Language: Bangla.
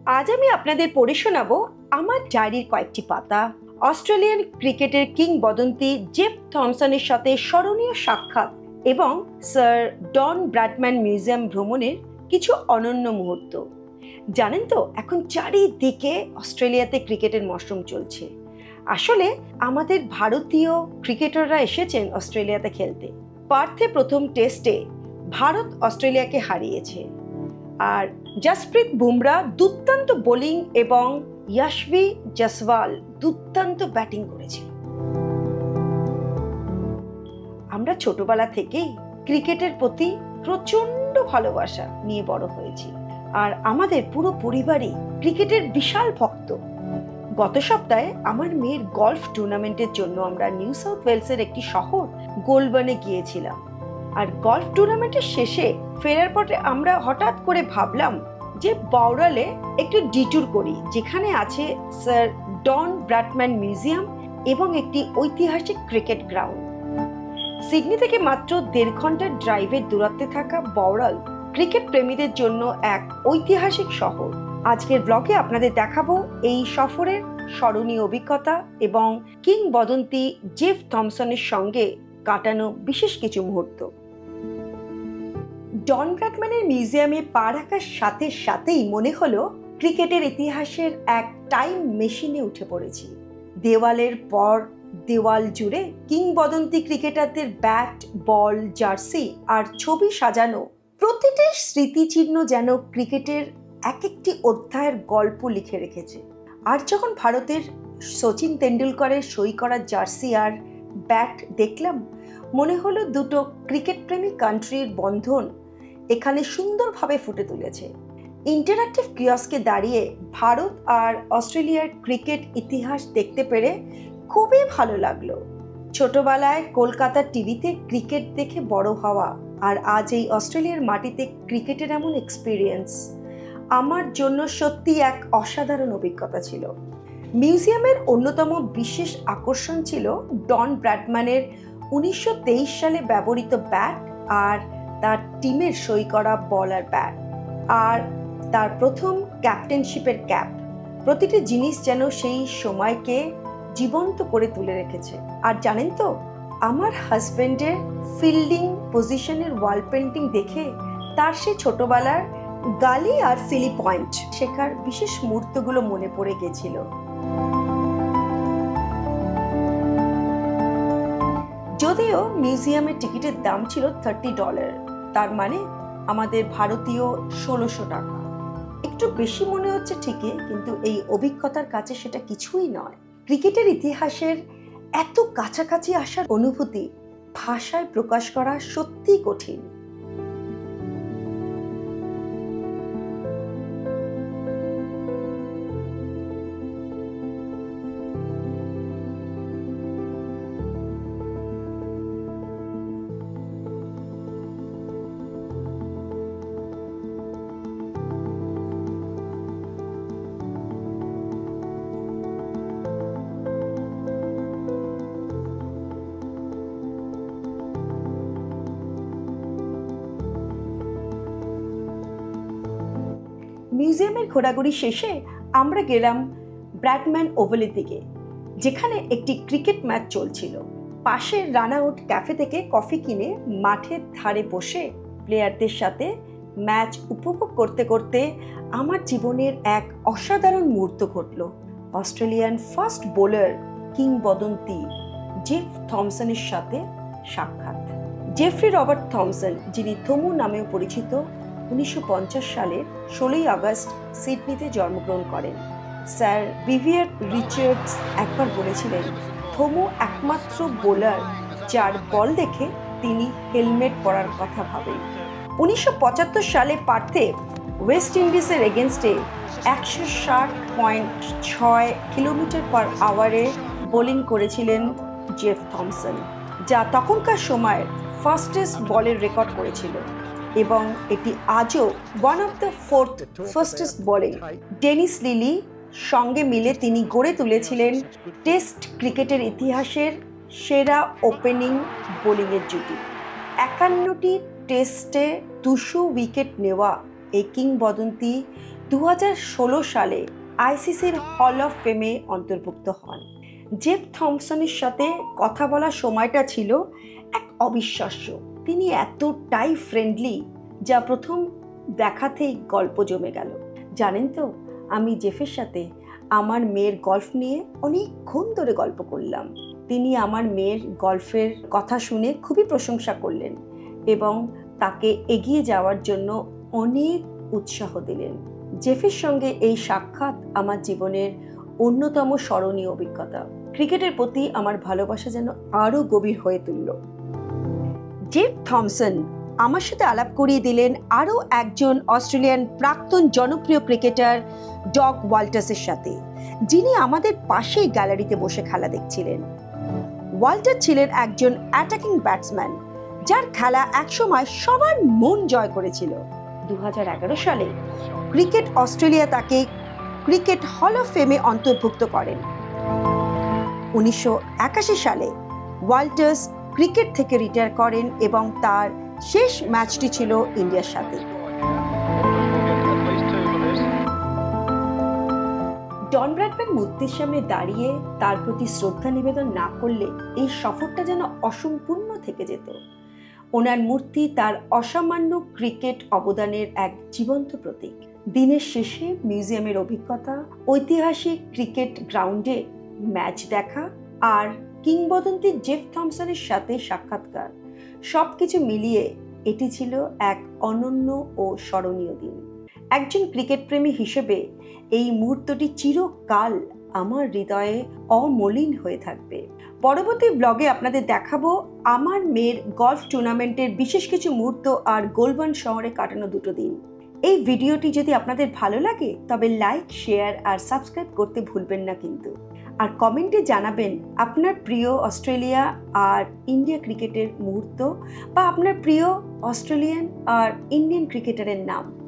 আজ আমি আপনাদের পড়ে শোনাবো আমার ডায়েরির কয়েকটি পাতা অস্ট্রেলিয়ান ক্রিকেটের কিংবদন্তি জেফ থমসনের সাথে স্মরণীয় সাক্ষাৎ এবং স্যার ডন ব্র্যাডম্যান মিউজিয়াম ভ্রমণের কিছু অনন্য মুহূর্ত। জানেন তো, এখন চারিদিকে অস্ট্রেলিয়াতে ক্রিকেটের মরশুম চলছে। আসলে আমাদের ভারতীয় ক্রিকেটাররা এসেছেন অস্ট্রেলিয়াতে খেলতে। পার্থে প্রথম টেস্টে ভারত অস্ট্রেলিয়াকে হারিয়েছে, আর জসপ্রীত বুমরা দুর্দান্ত বোলিং এবং ইয়াশভি জয়সওয়াল দুর্দান্ত ব্যাটিং করেছিল। আমরা ছোটবেলা থেকেই ক্রিকেটের প্রতি প্রচন্ড ভালোবাসা নিয়ে বড় হয়েছি, আর আমাদের পুরো পরিবারই ক্রিকেটের বিশাল ভক্ত। গত সপ্তাহে আমার মেয়ের গলফ টুর্নামেন্টের জন্য আমরা নিউ সাউথ ওয়েলসের একটি শহর গোলবার্নে গিয়েছিলাম। আর গলফ টুর্নামেন্টের শেষে ফেরার পথে আমরা হঠাৎ করে ভাবলাম যে বাউরালে একটু ডিট্যুর করি, যেখানে আছে স্যার ডন ব্র্যাডম্যান মিউজিয়াম এবং একটি ঐতিহাসিক ক্রিকেট গ্রাউন্ড। সিডনি থেকে মাত্র 1.5 ঘন্টার ড্রাইভের দূরত্বে থাকা বাউরাল ক্রিকেট প্রেমীদের জন্য এক ঐতিহাসিক শহর। আজকের ব্লগে আপনাদের দেখাবো এই সফরের স্মরণীয় অভিজ্ঞতা এবং কিংবদন্তি জেফ থমসনের সঙ্গে কাটানো বিশেষ কিছু মুহূর্ত। ডন ব্র্যাডম্যানের মিউজিয়ামে পা রাখার সাথে সাথেই মনে হলো ক্রিকেটের ইতিহাসের এক টাইম মেশিনে উঠে পড়েছি। দেওয়ালের পর দেওয়াল জুড়ে কিংবদন্তি ক্রিকেটারদের ব্যাট, বল, জার্সি আর ছবি সাজানো। প্রতিটি স্মৃতিচিহ্ন যেন ক্রিকেটের এক একটি অধ্যায়ের গল্প লিখে রেখেছে। আর যখন ভারতের সচিন তেন্ডুলকরের সই করা জার্সি আর ব্যাট দেখলাম, মনে হলো দুটো ক্রিকেট প্রেমী কান্ট্রির বন্ধন এখানে সুন্দরভাবে ফুটে তুলেছে। ইন্টারঅ্যাক্টিভ কিয়স্কে দাঁড়িয়ে ভারত আর অস্ট্রেলিয়ার ক্রিকেট ইতিহাস দেখতে পেরে খুবই ভালো লাগলো। ছোটবেলায় কলকাতার টিভিতে ক্রিকেট দেখে বড় হওয়া, আর আজ এই অস্ট্রেলিয়ার মাটিতে ক্রিকেটের এমন এক্সপিরিয়েন্স আমার জন্য সত্যি এক অসাধারণ অভিজ্ঞতা ছিল। মিউজিয়ামের অন্যতম বিশেষ আকর্ষণ ছিল ডন ব্র্যাডম্যানের 1923 সালে ব্যবহৃত ব্যাট আর তার টিমের সই করা বল আর ব্যাট, আর তার প্রথম ক্যাপ্টেনশিপের ক্যাপ। প্রতিটি জিনিস যেন সেই সময়কে জীবন্ত করে তুলে রেখেছে। আর জানেন তো, আমার হাজব্যান্ডের ফিল্ডিং পজিশনের ওয়াল পেন্টিং দেখে তার সেই ছোটবেলার গালি আর সিলি পয়েন্ট শেখার বিশেষ মুহূর্তগুলো মনে পড়ে গেছিল। যদিও মিউজিয়ামের টিকিটের দাম ছিল $30, তার মানে আমাদের ভারতীয় 1600 টাকা। একটু বেশি মনে হচ্ছে ঠিকই, কিন্তু এই অভিজ্ঞতার কাছে সেটা কিছুই নয়। ক্রিকেটের ইতিহাসের এত কাছাকাছি আসার অনুভূতি ভাষায় প্রকাশ করা সত্যিই কঠিন। মিউজিয়ামের ঘোরাঘুরি শেষে আমরা গেলাম ব্র্যাডম্যান ওভালের দিকে, যেখানে একটি ক্রিকেট ম্যাচ চলছিল। পাশের রানআউট ক্যাফে থেকে কফি কিনে মাঠের ধারে বসে প্লেয়ারদের সাথে ম্যাচ উপভোগ করতে করতে আমার জীবনের এক অসাধারণ মুহূর্ত ঘটল। অস্ট্রেলিয়ান ফার্স্ট বোলার কিংবদন্তি জেফ থমসনের সাথে সাক্ষাৎ। জেফ্রি রবার্ট থমসন, যিনি থমু নামেও পরিচিত, 1950 সালের 16 আগস্ট সিডনিতে জন্মগ্রহণ করেন। স্যার ভিভিয়ান রিচার্ডস একবার বলেছিলেন, থমু একমাত্র বোলার যার বল দেখে তিনি হেলমেট পরার কথা ভাবেন। 1975 সালে পার্থে ওয়েস্ট ইন্ডিজের এগেনস্টে 160.6 কিমি/আওয়ারে বোলিং করেছিলেন জেফ থমসন, যা তখনকার সময়ের ফাস্টেস্ট বলের রেকর্ড করেছিল, এবং এটি আজও one of the fourth fastest bowling. Dennis Lillee সঙ্গে মিলে তিনি গড়ে তুলেছিলেন টেস্ট ক্রিকেটের ইতিহাসের সেরা ওপেনিং বোলিংয়ের জুটি। 51টি টেস্টে 200 উইকেট নেওয়া এই কিংবদন্তি 2016 সালে আইসিসির হল অফ ফেমে অন্তর্ভুক্ত হন। জেফ থমসনের সাথে কথা বলার সময়টা ছিল এক অবিশ্বাস্য। তিনি এতটাই ফ্রেন্ডলি যা প্রথম দেখাতেই গল্প জমে গেল। জানেন তো, আমি জেফের সাথে আমার মেয়ের গল্ফ নিয়ে অনেকক্ষণ ধরে গল্প করলাম। তিনি আমার মেয়ের গল্ফের কথা শুনে খুবই প্রশংসা করলেন এবং তাকে এগিয়ে যাওয়ার জন্য অনেক উৎসাহ দিলেন। জেফের সঙ্গে এই সাক্ষাৎ আমার জীবনের অন্যতম স্মরণীয় অভিজ্ঞতা। ক্রিকেটের প্রতি আমার ভালোবাসা যেন আরও গভীর হয়ে তুলল। জেফ থমসন আমার সাথে আলাপ করিয়ে দিলেন আরও একজন অস্ট্রেলিয়ান প্রাক্তন জনপ্রিয় ক্রিকেটার ডগ ওয়াল্টার্সের সাথে, যিনি আমাদের পাশেই গ্যালারিতে বসে খেলা দেখছিলেন। ওয়াল্টার ছিলেন একজন অ্যাটাকিং ব্যাটসম্যান, যার খেলা একসময় সবার মন জয় করেছিল। 2011 সালে ক্রিকেট অস্ট্রেলিয়া তাকে ক্রিকেট হল অফ ফেমে অন্তর্ভুক্ত করেন। 1981 সালে ওয়াল্টার্স ক্রিকেট থেকে রিটায়ার করেন এবং তার শেষ ম্যাচটি ছিল ইন্ডিয়ার সাথে। ডন ব্র্যাডম্যান মূর্তির সামনে দাঁড়িয়ে তার প্রতি শ্রদ্ধা নিবেদন না করলে এই সফরটা যেন অসম্পূর্ণ থেকে যেত। ওনার মূর্তি তার অসামান্য ক্রিকেট অবদানের এক জীবন্ত প্রতীক। দিনের শেষে মিউজিয়ামের অভিজ্ঞতা, ঐতিহাসিক ক্রিকেট গ্রাউন্ডে ম্যাচ দেখা আর কিংবদন্তি জেফ থমসনের সাথে সাক্ষাৎকার, সবকিছু মিলিয়ে এটি ছিল এক অনন্য ও স্মরণীয় দিন। একজন ক্রিকেট প্রেমী হিসেবে এই মুহূর্তটি চিরকাল আমার হৃদয়ে অমলিন হয়ে থাকবে। পরবর্তী ব্লগে আপনাদের দেখাবো আমার মেয়ের গলফ টুর্নামেন্টের বিশেষ কিছু মুহূর্ত আর গোলবার্ন শহরে কাটানো দুটো দিন। এই ভিডিওটি যদি আপনাদের ভালো লাগে তবে লাইক, শেয়ার আর সাবস্ক্রাইব করতে ভুলবেন না কিন্তু। আর কমেন্টে জানাবেন আপনার প্রিয় অস্ট্রেলিয়া আর ইন্ডিয়া ক্রিকেটের মুহূর্ত বা আপনার প্রিয় অস্ট্রেলিয়ান আর ইন্ডিয়ান ক্রিকেটারের নাম।